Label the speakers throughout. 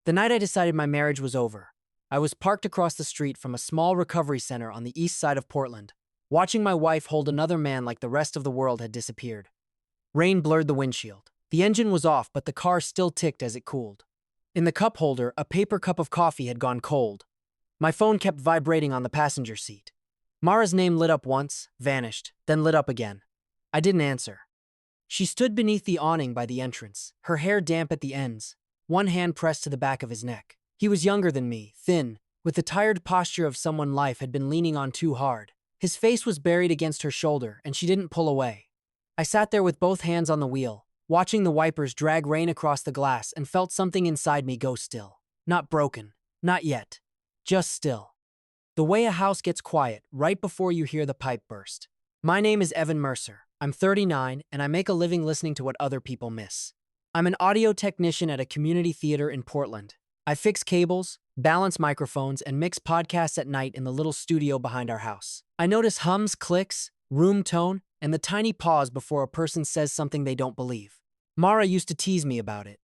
Speaker 1: The night I decided my marriage was over, I was parked across the street from a small recovery center on the east side of Portland, watching my wife hold another man like the rest of the world had disappeared. Rain blurred the windshield. The engine was off, but the car still ticked as it cooled. In the cup holder, a paper cup of coffee had gone cold. My phone kept vibrating on the passenger seat. Mara's name lit up once, vanished, then lit up again. I didn't answer. She stood beneath the awning by the entrance, her hair damp at the ends, one hand pressed to the back of his neck. He was younger than me, thin, with the tired posture of someone life had been leaning on too hard. His face was buried against her shoulder, and she didn't pull away. I sat there with both hands on the wheel, watching the wipers drag rain across the glass, and felt something inside me go still. Not broken. Not yet. Just still. The way a house gets quiet right before you hear the pipe burst. My name is Evan Mercer. I'm 39, and I make a living listening to what other people miss. I'm an audio technician at a community theater in Portland. I fix cables, balance microphones, and mix podcasts at night in the little studio behind our house. I notice hums, clicks, room tone, and the tiny pause before a person says something they don't believe. Mara used to tease me about it.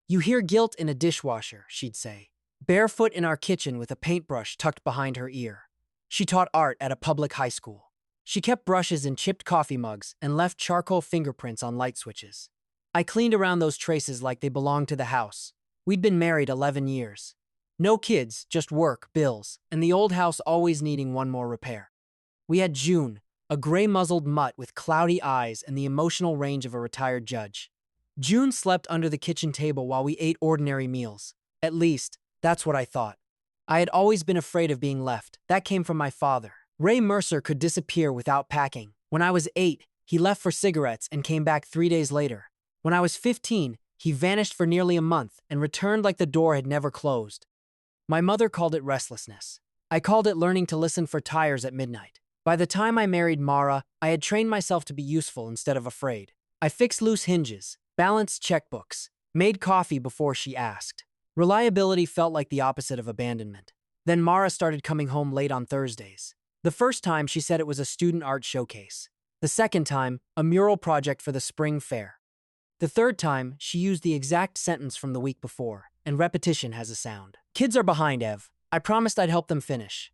Speaker 1: "You hear guilt in a dishwasher," she'd say, barefoot in our kitchen with a paintbrush tucked behind her ear. She taught art at a public high school. She kept brushes in chipped coffee mugs and left charcoal fingerprints on light switches. I cleaned around those traces like they belonged to the house. We'd been married 11 years. No kids, just work, bills, and the old house always needing one more repair. We had June, a gray-muzzled mutt with cloudy eyes and the emotional range of a retired judge. June slept under the kitchen table while we ate ordinary meals. At least, that's what I thought. I had always been afraid of being left. That came from my father. Ray Mercer could disappear without packing. When I was 8, he left for cigarettes and came back 3 days later. When I was 15, he vanished for nearly a month and returned like the door had never closed. My mother called it restlessness. I called it learning to listen for tires at midnight. By the time I married Mara, I had trained myself to be useful instead of afraid. I fixed loose hinges, balanced checkbooks, made coffee before she asked. Reliability felt like the opposite of abandonment. Then Mara started coming home late on Thursdays. The first time, she said it was a student art showcase. The second time, a mural project for the spring fair. The third time, she used the exact sentence from the week before, and repetition has a sound. "Kids are behind, Ev. I promised I'd help them finish."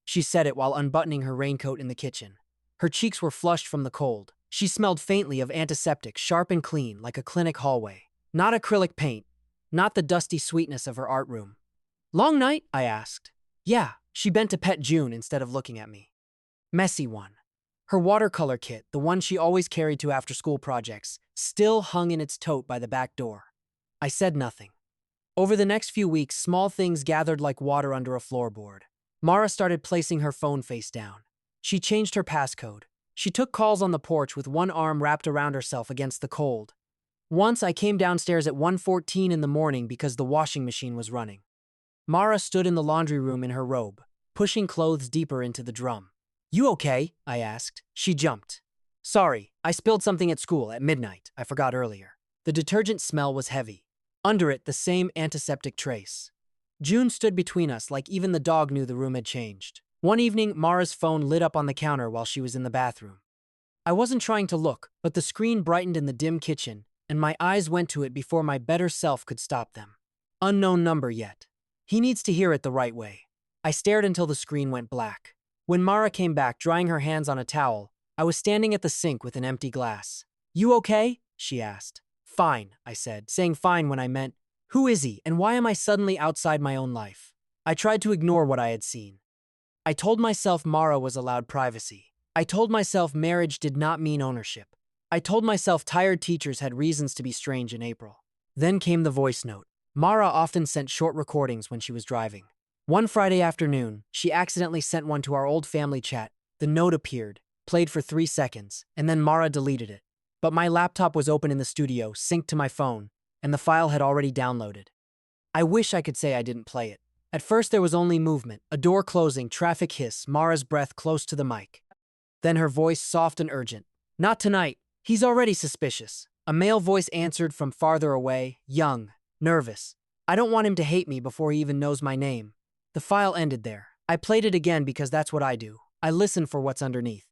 Speaker 1: She said it while unbuttoning her raincoat in the kitchen. Her cheeks were flushed from the cold. She smelled faintly of antiseptic, sharp and clean, like a clinic hallway. Not acrylic paint. Not the dusty sweetness of her art room. "Long night?" I asked. "Yeah." She bent to pet June instead of looking at me. Messy one. Her watercolor kit, the one she always carried to after-school projects, still hung in its tote by the back door. I said nothing. Over the next few weeks, small things gathered like water under a floorboard. Mara started placing her phone face down. She changed her passcode. She took calls on the porch with one arm wrapped around herself against the cold. Once I came downstairs at 1:14 in the morning because the washing machine was running. Mara stood in the laundry room in her robe, pushing clothes deeper into the drum. "You okay?" I asked. She jumped. "Sorry, I spilled something at school at midnight. I forgot earlier." The detergent smell was heavy. Under it, the same antiseptic trace. June stood between us like even the dog knew the room had changed. One evening, Mara's phone lit up on the counter while she was in the bathroom. I wasn't trying to look, but the screen brightened in the dim kitchen, and my eyes went to it before my better self could stop them. Unknown number yet. He needs to hear it the right way. I stared until the screen went black. When Mara came back, drying her hands on a towel, I was standing at the sink with an empty glass. "You okay?" she asked. "Fine," I said, saying fine when I meant, who is he and why am I suddenly outside my own life? I tried to ignore what I had seen. I told myself Mara was allowed privacy. I told myself marriage did not mean ownership. I told myself tired teachers had reasons to be strange in April. Then came the voice note. Mara often sent short recordings when she was driving. One Friday afternoon, she accidentally sent one to our old family chat. The note appeared, played for 3 seconds, and then Mara deleted it. But my laptop was open in the studio, synced to my phone, and the file had already downloaded. I wish I could say I didn't play it. At first there was only movement, a door closing, traffic hiss, Mara's breath close to the mic. Then her voice soft and urgent. "Not tonight. He's already suspicious." A male voice answered from farther away, young, nervous. "I don't want him to hate me before he even knows my name." The file ended there. I played it again because that's what I do. I listen for what's underneath.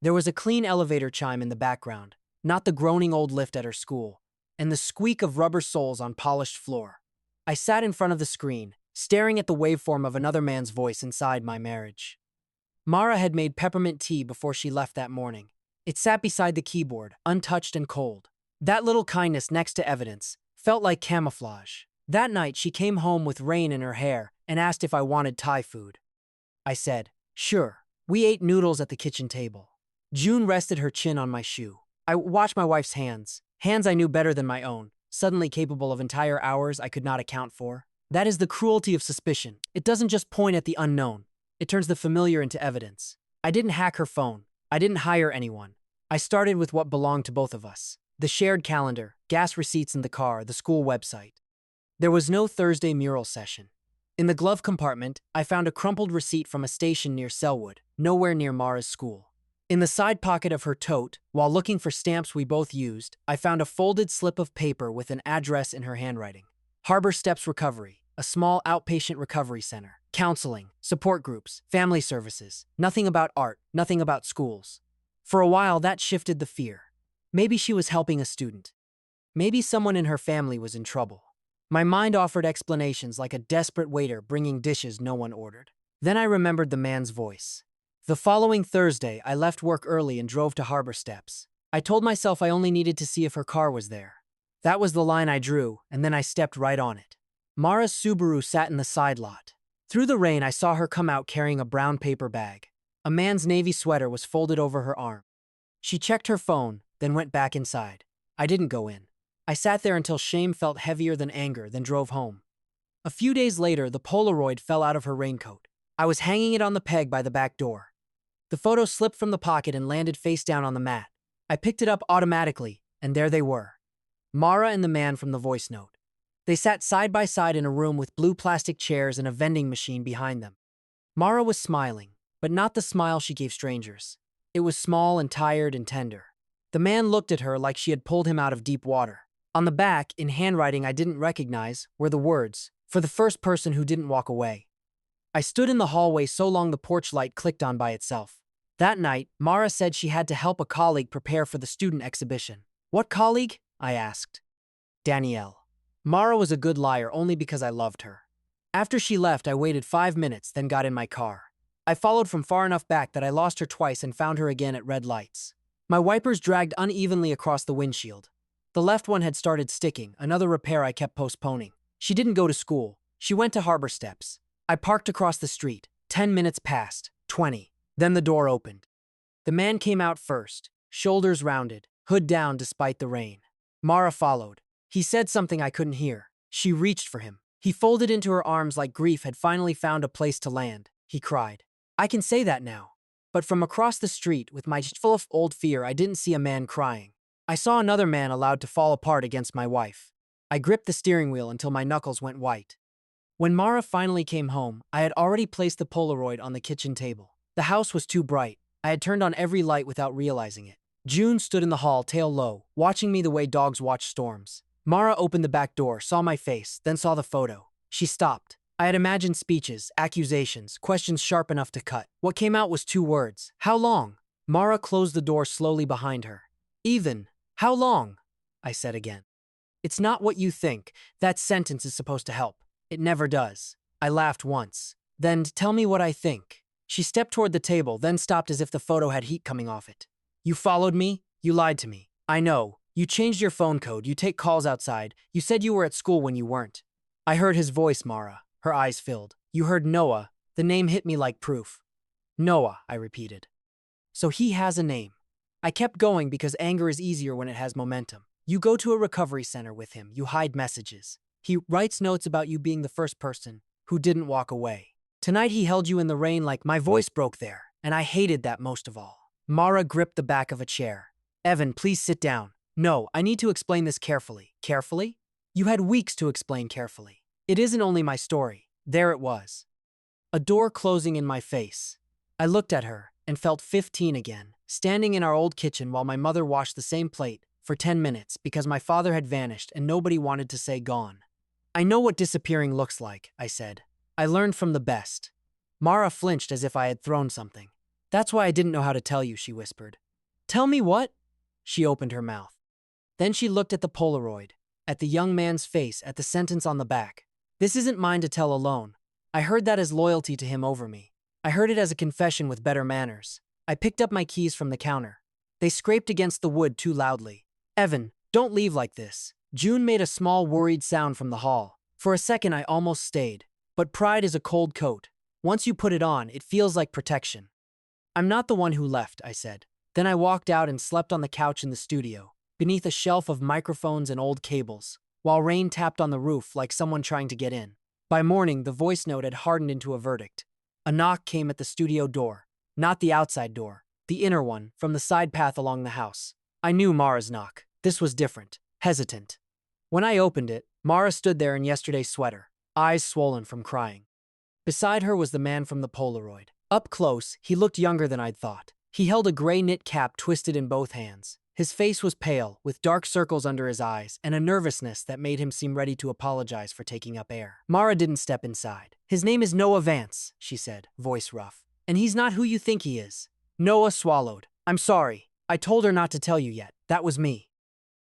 Speaker 1: There was a clean elevator chime in the background, not the groaning old lift at her school, and the squeak of rubber soles on polished floor. I sat in front of the screen, staring at the waveform of another man's voice inside my marriage. Mara had made peppermint tea before she left that morning. It sat beside the keyboard, untouched and cold. That little kindness next to evidence felt like camouflage. That night, she came home with rain in her hair and asked if I wanted Thai food. I said, sure. We ate noodles at the kitchen table. June rested her chin on my shoe. I watched my wife's hands I knew better than my own, suddenly capable of entire hours I could not account for. That is the cruelty of suspicion. It doesn't just point at the unknown. It turns the familiar into evidence. I didn't hack her phone. I didn't hire anyone. I started with what belonged to both of us. The shared calendar, gas receipts in the car, the school website. There was no Thursday mural session. In the glove compartment, I found a crumpled receipt from a station near Selwood, nowhere near Mara's school. In the side pocket of her tote, while looking for stamps we both used, I found a folded slip of paper with an address in her handwriting. Harbor Steps Recovery, a small outpatient recovery center. Counseling, support groups, family services. Nothing about art, nothing about schools. For a while, that shifted the fear. Maybe she was helping a student. Maybe someone in her family was in trouble. My mind offered explanations like a desperate waiter bringing dishes no one ordered. Then I remembered the man's voice. The following Thursday, I left work early and drove to Harbor Steps. I told myself I only needed to see if her car was there. That was the line I drew, and then I stepped right on it. Mara's Subaru sat in the side lot. Through the rain, I saw her come out carrying a brown paper bag. A man's navy sweater was folded over her arm. She checked her phone, then went back inside. I didn't go in. I sat there until shame felt heavier than anger, then drove home. A few days later, the Polaroid fell out of her raincoat. I was hanging it on the peg by the back door. The photo slipped from the pocket and landed face down on the mat. I picked it up automatically, and there they were. Mara and the man from the voice note. They sat side by side in a room with blue plastic chairs and a vending machine behind them. Mara was smiling, but not the smile she gave strangers. It was small and tired and tender. The man looked at her like she had pulled him out of deep water. On the back, in handwriting I didn't recognize, were the words, "For the first person who didn't walk away." I stood in the hallway so long the porch light clicked on by itself. That night, Mara said she had to help a colleague prepare for the student exhibition. What colleague? I asked. Danielle. Mara was a good liar only because I loved her. After she left, I waited 5 minutes, then got in my car. I followed from far enough back that I lost her twice and found her again at red lights. My wipers dragged unevenly across the windshield. The left one had started sticking, another repair I kept postponing. She didn't go to school. She went to Harbor Steps. I parked across the street. 10 minutes passed. 20. Then the door opened. The man came out first, shoulders rounded, hood down despite the rain. Mara followed. He said something I couldn't hear. She reached for him. He folded into her arms like grief had finally found a place to land. He cried. I can say that now. But from across the street, with my full of old fear, I didn't see a man crying. I saw another man allowed to fall apart against my wife. I gripped the steering wheel until my knuckles went white. When Mara finally came home, I had already placed the Polaroid on the kitchen table. The house was too bright. I had turned on every light without realizing it. June stood in the hall, tail low, watching me the way dogs watch storms. Mara opened the back door, saw my face, then saw the photo. She stopped. I had imagined speeches, accusations, questions sharp enough to cut. What came out was 2 words. How long? Mara closed the door slowly behind her. Even. How long? I said again. It's not what you think. That sentence is supposed to help. It never does. I laughed once. Then tell me what I think. She stepped toward the table, then stopped as if the photo had heat coming off it. You followed me? You lied to me. I know. You changed your phone code. You take calls outside. You said you were at school when you weren't. I heard his voice, Mara. Her eyes filled. You heard Noah. The name hit me like proof. Noah, I repeated. So he has a name. I kept going because anger is easier when it has momentum. You go to a recovery center with him. You hide messages. He writes notes about you being the first person who didn't walk away. Tonight he held you in the rain like my voice broke there, and I hated that most of all. Mara gripped the back of a chair. Evan, please sit down. No, I need to explain this carefully. Carefully? You had weeks to explain carefully. It isn't only my story. There it was. A door closing in my face. I looked at her and felt 15 again, standing in our old kitchen while my mother washed the same plate for 10 minutes because my father had vanished and nobody wanted to say gone. I know what disappearing looks like, I said. I learned from the best. Mara flinched as if I had thrown something. That's why I didn't know how to tell you, she whispered. Tell me what? She opened her mouth. Then she looked at the Polaroid, at the young man's face, at the sentence on the back. This isn't mine to tell alone. I heard that as loyalty to him over me. I heard it as a confession with better manners. I picked up my keys from the counter. They scraped against the wood too loudly. Evan, don't leave like this. June made a small worried sound from the hall. For a second I almost stayed. But pride is a cold coat. Once you put it on, it feels like protection. I'm not the one who left, I said. Then I walked out and slept on the couch in the studio, beneath a shelf of microphones and old cables, while rain tapped on the roof like someone trying to get in. By morning, the voice note had hardened into a verdict. A knock came at the studio door. Not the outside door, the inner one, from the side path along the house. I knew Mara's knock. This was different, hesitant. When I opened it, Mara stood there in yesterday's sweater, eyes swollen from crying. Beside her was the man from the Polaroid. Up close, he looked younger than I'd thought. He held a gray knit cap twisted in both hands. His face was pale, with dark circles under his eyes, and a nervousness that made him seem ready to apologize for taking up air. Mara didn't step inside. His name is Noah Vance, she said, voice rough. And he's not who you think he is. Noah swallowed. I'm sorry. I told her not to tell you yet. That was me.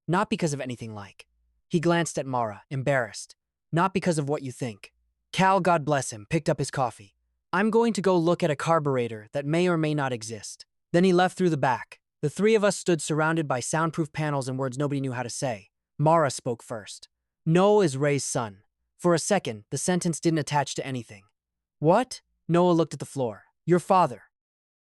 Speaker 1: Not because of anything like. He glanced at Mara, embarrassed. Not because of what you think. Cal, God bless him, picked up his coffee. I'm going to go look at a carburetor that may or may not exist. Then he left through the back. The three of us stood surrounded by soundproof panels and words nobody knew how to say. Mara spoke first. Noah is Ray's son. For a second, the sentence didn't attach to anything. What? Noah looked at the floor. Your father.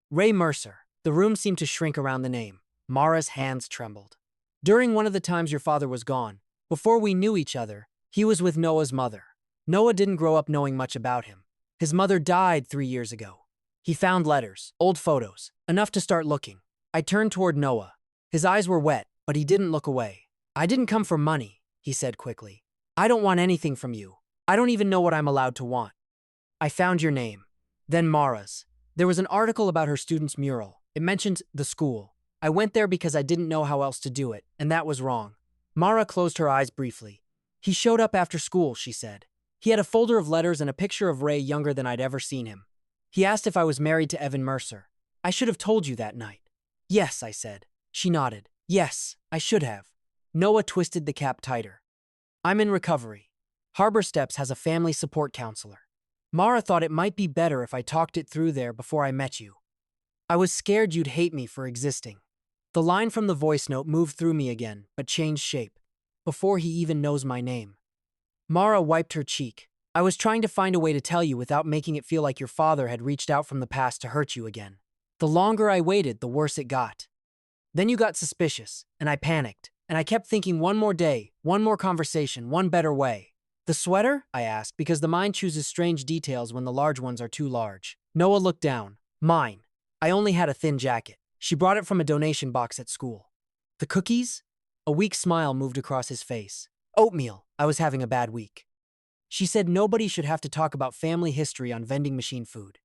Speaker 1: Ray Mercer. The room seemed to shrink around the name. Mara's hands trembled. During one of the times your father was gone, before we knew each other, he was with Noah's mother. Noah didn't grow up knowing much about him. His mother died 3 years ago. He found letters, old photos, enough to start looking. I turned toward Noah. His eyes were wet, but he didn't look away. I didn't come for money, he said quickly. I don't want anything from you. I don't even know what I'm allowed to want. I found your name. Then Mara's. There was an article about her student's mural. It mentioned the school. I went there because I didn't know how else to do it, and that was wrong. Mara closed her eyes briefly. He showed up after school, she said. He had a folder of letters and a picture of Ray younger than I'd ever seen him. He asked if I was married to Evan Mercer. I should have told you that night. Yes, I said. She nodded. Yes, I should have. Noah twisted the cap tighter. I'm in recovery. Harbor Steps has a family support counselor. Mara thought it might be better if I talked it through there before I met you. I was scared you'd hate me for existing. The line from the voice note moved through me again, but changed shape. Before he even knows my name. Mara wiped her cheek. I was trying to find a way to tell you without making it feel like your father had reached out from the past to hurt you again. The longer I waited, the worse it got. Then you got suspicious, and I panicked, and I kept thinking one more day, one more conversation, one better way. The sweater? I asked, because the mind chooses strange details when the large ones are too large. Noah looked down. Mine. I only had a thin jacket. She brought it from a donation box at school. The cookies? A weak smile moved across his face. Oatmeal. I was having a bad week. She said nobody should have to talk about family history on vending machine food.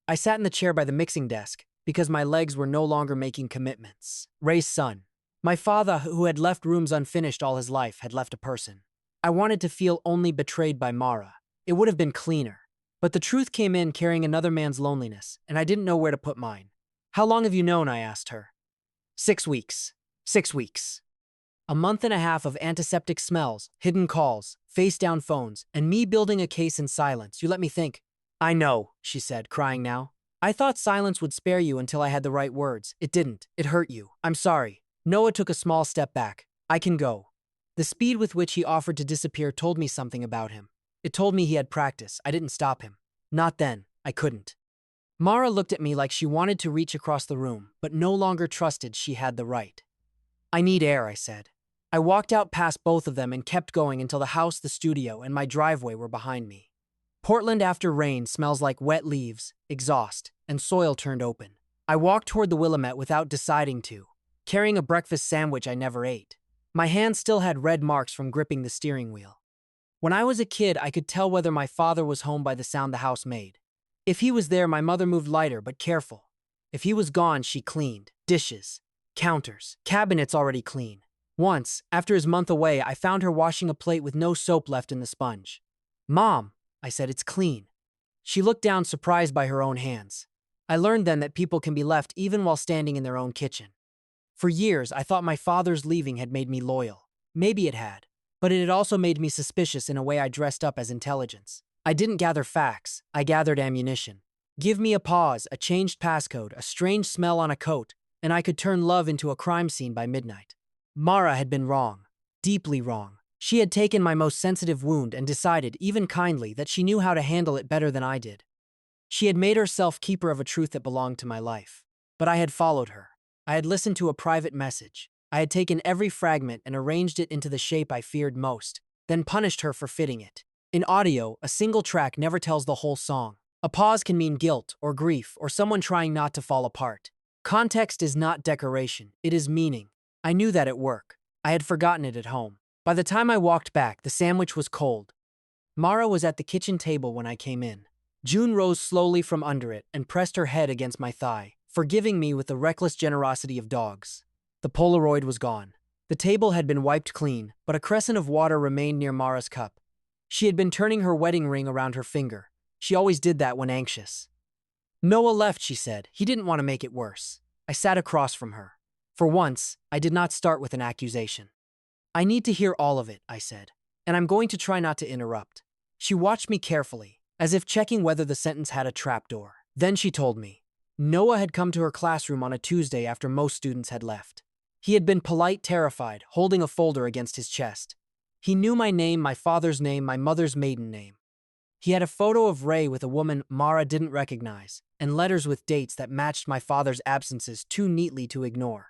Speaker 1: I sat in the chair by the mixing desk because my legs were no longer making commitments. Ray's son. My father, who had left rooms unfinished all his life, had left a person. I wanted to feel only betrayed by Mara. It would have been cleaner. But the truth came in carrying another man's loneliness, and I didn't know where to put mine. How long have you known? I asked her. 6 weeks. 6 weeks. A month and a half of antiseptic smells, hidden calls, face-down phones, and me building a case in silence. You let me think. I know, she said, crying now. I thought silence would spare you until I had the right words. It didn't. It hurt you. I'm sorry. Noah took a small step back. I can go. The speed with which he offered to disappear told me something about him. It told me he had practice. I didn't stop him. Not then. I couldn't. Mara looked at me like she wanted to reach across the room, but no longer trusted she had the right. I need air, I said. I walked out past both of them and kept going until the house, the studio, and my driveway were behind me. Portland after rain smells like wet leaves, exhaust, and soil turned open. I walked toward the Willamette without deciding to, carrying a breakfast sandwich I never ate. My hands still had red marks from gripping the steering wheel. When I was a kid, I could tell whether my father was home by the sound the house made. If he was there, my mother moved lighter but careful. If he was gone, she cleaned. Dishes, counters, cabinets already clean. Once, after his month away, I found her washing a plate with no soap left in the sponge. Mom, I said, it's clean. She looked down, surprised by her own hands. I learned then that people can be left even while standing in their own kitchen. For years, I thought my father's leaving had made me loyal. Maybe it had. But it had also made me suspicious in a way I dressed up as intelligence. I didn't gather facts, I gathered ammunition. Give me a pause, a changed passcode, a strange smell on a coat, and I could turn love into a crime scene by midnight. Mara had been wrong. Deeply wrong. She had taken my most sensitive wound and decided, even kindly, that she knew how to handle it better than I did. She had made herself keeper of a truth that belonged to my life. But I had followed her. I had listened to a private message. I had taken every fragment and arranged it into the shape I feared most, then punished her for fitting it. In audio, a single track never tells the whole song. A pause can mean guilt or grief or someone trying not to fall apart. Context is not decoration, it is meaning. I knew that at work. I had forgotten it at home. By the time I walked back, the sandwich was cold. Mara was at the kitchen table when I came in. June rose slowly from under it and pressed her head against my thigh, forgiving me with the reckless generosity of dogs. The Polaroid was gone. The table had been wiped clean, but a crescent of water remained near Mara's cup. She had been turning her wedding ring around her finger. She always did that when anxious. Noah left, she said. He didn't want to make it worse. I sat across from her. For once, I did not start with an accusation. I need to hear all of it, I said, and I'm going to try not to interrupt. She watched me carefully, as if checking whether the sentence had a trapdoor. Then she told me. Noah had come to her classroom on a Tuesday after most students had left. He had been polite, terrified, holding a folder against his chest. He knew my name, my father's name, my mother's maiden name. He had a photo of Ray with a woman Mara didn't recognize, and letters with dates that matched my father's absences too neatly to ignore.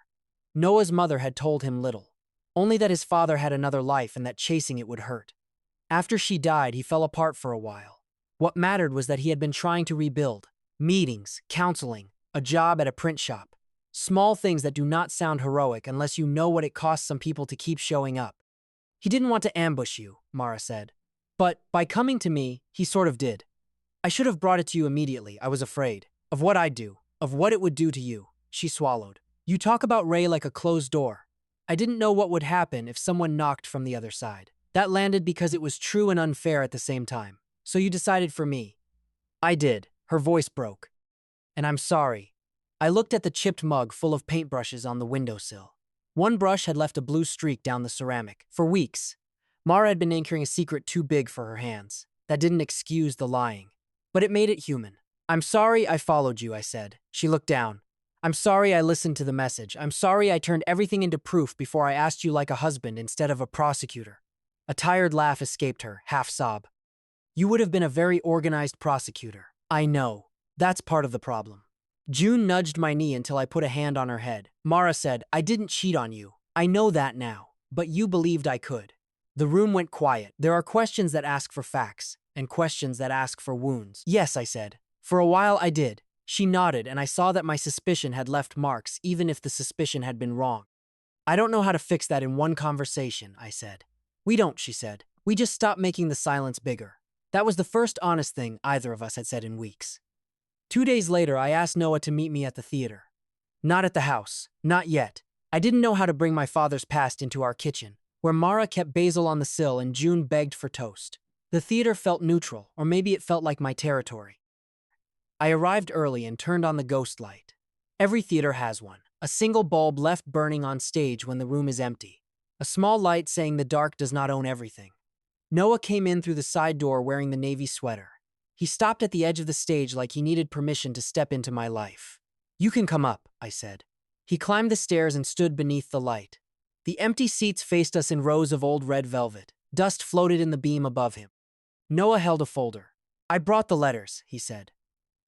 Speaker 1: Noah's mother had told him little, only that his father had another life and that chasing it would hurt. After she died, he fell apart for a while. What mattered was that he had been trying to rebuild. Meetings, counseling, a job at a print shop. Small things that do not sound heroic unless you know what it costs some people to keep showing up. He didn't want to ambush you, Mara said. But by coming to me, he sort of did. I should have brought it to you immediately. I was afraid. Of what I'd do. Of what it would do to you. She swallowed. You talk about Ray like a closed door. I didn't know what would happen if someone knocked from the other side. That landed because it was true and unfair at the same time. So you decided for me. I did. Her voice broke. And I'm sorry. I looked at the chipped mug full of paintbrushes on the windowsill. One brush had left a blue streak down the ceramic. For weeks, Mara had been anchoring a secret too big for her hands. That didn't excuse the lying. But it made it human. I'm sorry I followed you, I said. She looked down. I'm sorry I listened to the message. I'm sorry I turned everything into proof before I asked you like a husband instead of a prosecutor. A tired laugh escaped her, half sob. You would have been a very organized prosecutor. I know. That's part of the problem. June nudged my knee until I put a hand on her head. Mara said, I didn't cheat on you. I know that now. But you believed I could. The room went quiet. There are questions that ask for facts, and questions that ask for wounds. Yes, I said. For a while I did. She nodded, and I saw that my suspicion had left marks, even if the suspicion had been wrong. I don't know how to fix that in one conversation, I said. We don't, she said. We just stop making the silence bigger. That was the first honest thing either of us had said in weeks. 2 days later, I asked Noah to meet me at the theater. Not at the house. Not yet. I didn't know how to bring my father's past into our kitchen, where Mara kept basil on the sill and June begged for toast. The theater felt neutral, or maybe it felt like my territory. I arrived early and turned on the ghost light. Every theater has one. A single bulb left burning on stage when the room is empty. A small light saying the dark does not own everything. Noah came in through the side door wearing the navy sweater. He stopped at the edge of the stage like he needed permission to step into my life. You can come up, I said. He climbed the stairs and stood beneath the light. The empty seats faced us in rows of old red velvet. Dust floated in the beam above him. Noah held a folder. I brought the letters, he said.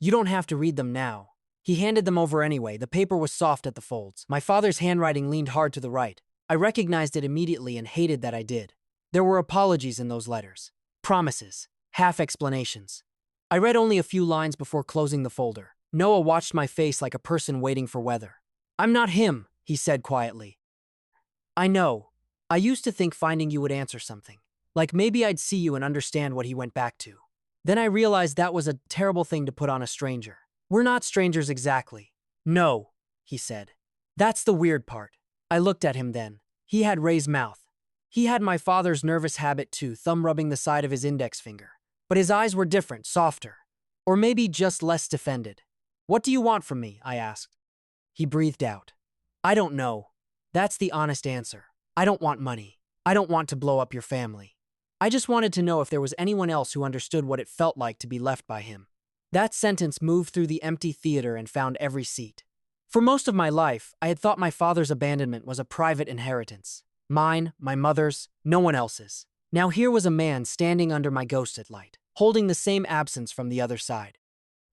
Speaker 1: You don't have to read them now. He handed them over anyway. The paper was soft at the folds. My father's handwriting leaned hard to the right. I recognized it immediately and hated that I did. There were apologies in those letters. Promises. Half explanations. I read only a few lines before closing the folder. Noah watched my face like a person waiting for weather. I'm not him, he said quietly. I know. I used to think finding you would answer something. Like maybe I'd see you and understand what he went back to. Then I realized that was a terrible thing to put on a stranger. We're not strangers exactly. No, he said. That's the weird part. I looked at him then. He had Ray's mouth. He had my father's nervous habit too, thumb rubbing the side of his index finger. But his eyes were different, softer. Or maybe just less defended. What do you want from me? I asked. He breathed out. I don't know. That's the honest answer. I don't want money. I don't want to blow up your family. I just wanted to know if there was anyone else who understood what it felt like to be left by him. That sentence moved through the empty theater and found every seat. For most of my life, I had thought my father's abandonment was a private inheritance. Mine, my mother's, no one else's. Now here was a man standing under my ghosted light, holding the same absence from the other side.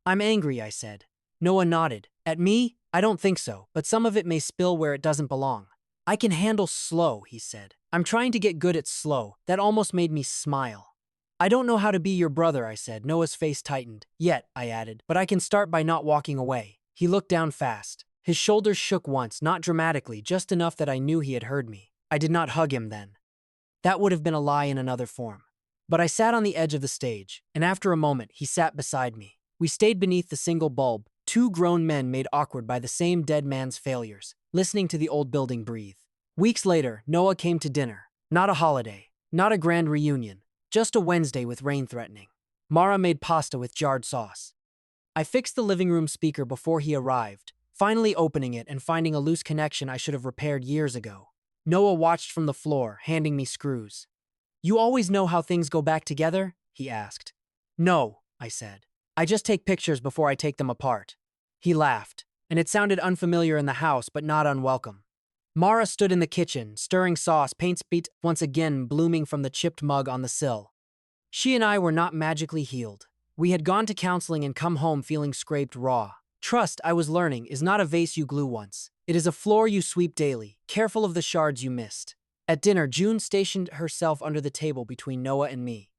Speaker 1: I'm angry, I said. Noah nodded. At me? I don't think so, but some of it may spill where it doesn't belong. I can handle slow, he said. I'm trying to get good at slow. That almost made me smile. I don't know how to be your brother, I said. Noah's face tightened. Yet, I added, but I can start by not walking away. He looked down fast. His shoulders shook once, not dramatically, just enough that I knew he had heard me. I did not hug him then. That would have been a lie in another form. But I sat on the edge of the stage, and after a moment, he sat beside me. We stayed beneath the single bulb, two grown men made awkward by the same dead man's failures, listening to the old building breathe. Weeks later, Noah came to dinner. Not a holiday, not a grand reunion, just a Wednesday with rain threatening. Mara made pasta with jarred sauce. I fixed the living room speaker before he arrived, finally opening it and finding a loose connection I should have repaired years ago. Noah watched from the floor, handing me screws. You always know how things go back together? He asked. No, I said. I just take pictures before I take them apart. He laughed, and it sounded unfamiliar in the house but not unwelcome. Mara stood in the kitchen, stirring sauce, paint spit once again blooming from the chipped mug on the sill. She and I were not magically healed. We had gone to counseling and come home feeling scraped raw. Trust, I was learning, is not a vase you glue once. It is a floor you sweep daily, careful of the shards you missed. At dinner, June stationed herself under the table between Noah and me.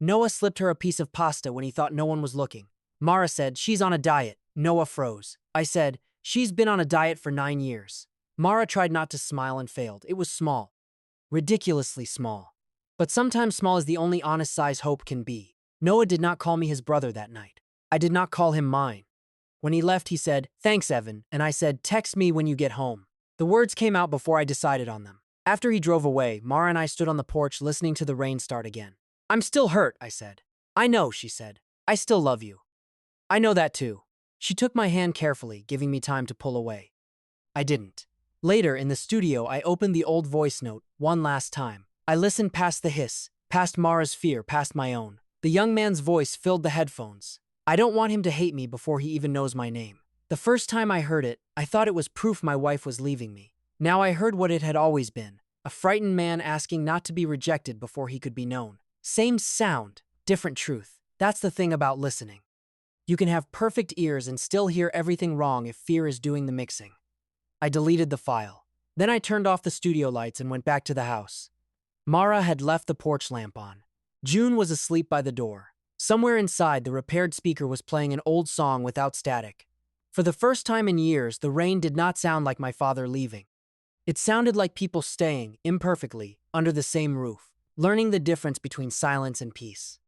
Speaker 1: Noah slipped her a piece of pasta when he thought no one was looking. Mara said, she's on a diet. Noah froze. I said, she's been on a diet for 9 years. Mara tried not to smile and failed. It was small. Ridiculously small. But sometimes small is the only honest size hope can be. Noah did not call me his brother that night. I did not call him mine. When he left, he said, thanks, Evan, and I said, text me when you get home. The words came out before I decided on them. After he drove away, Mara and I stood on the porch listening to the rain start again. I'm still hurt, I said. I know, she said. I still love you. I know that too. She took my hand carefully, giving me time to pull away. I didn't. Later, in the studio, I opened the old voice note one last time. I listened past the hiss, past Mara's fear, past my own. The young man's voice filled the headphones. I don't want him to hate me before he even knows my name. The first time I heard it, I thought it was proof my wife was leaving me. Now I heard what it had always been. A frightened man asking not to be rejected before he could be known. Same sound, different truth. That's the thing about listening. You can have perfect ears and still hear everything wrong if fear is doing the mixing. I deleted the file. Then I turned off the studio lights and went back to the house. Mara had left the porch lamp on. June was asleep by the door. Somewhere inside, the repaired speaker was playing an old song without static. For the first time in years, the rain did not sound like my father leaving. It sounded like people staying, imperfectly, under the same roof, learning the difference between silence and peace.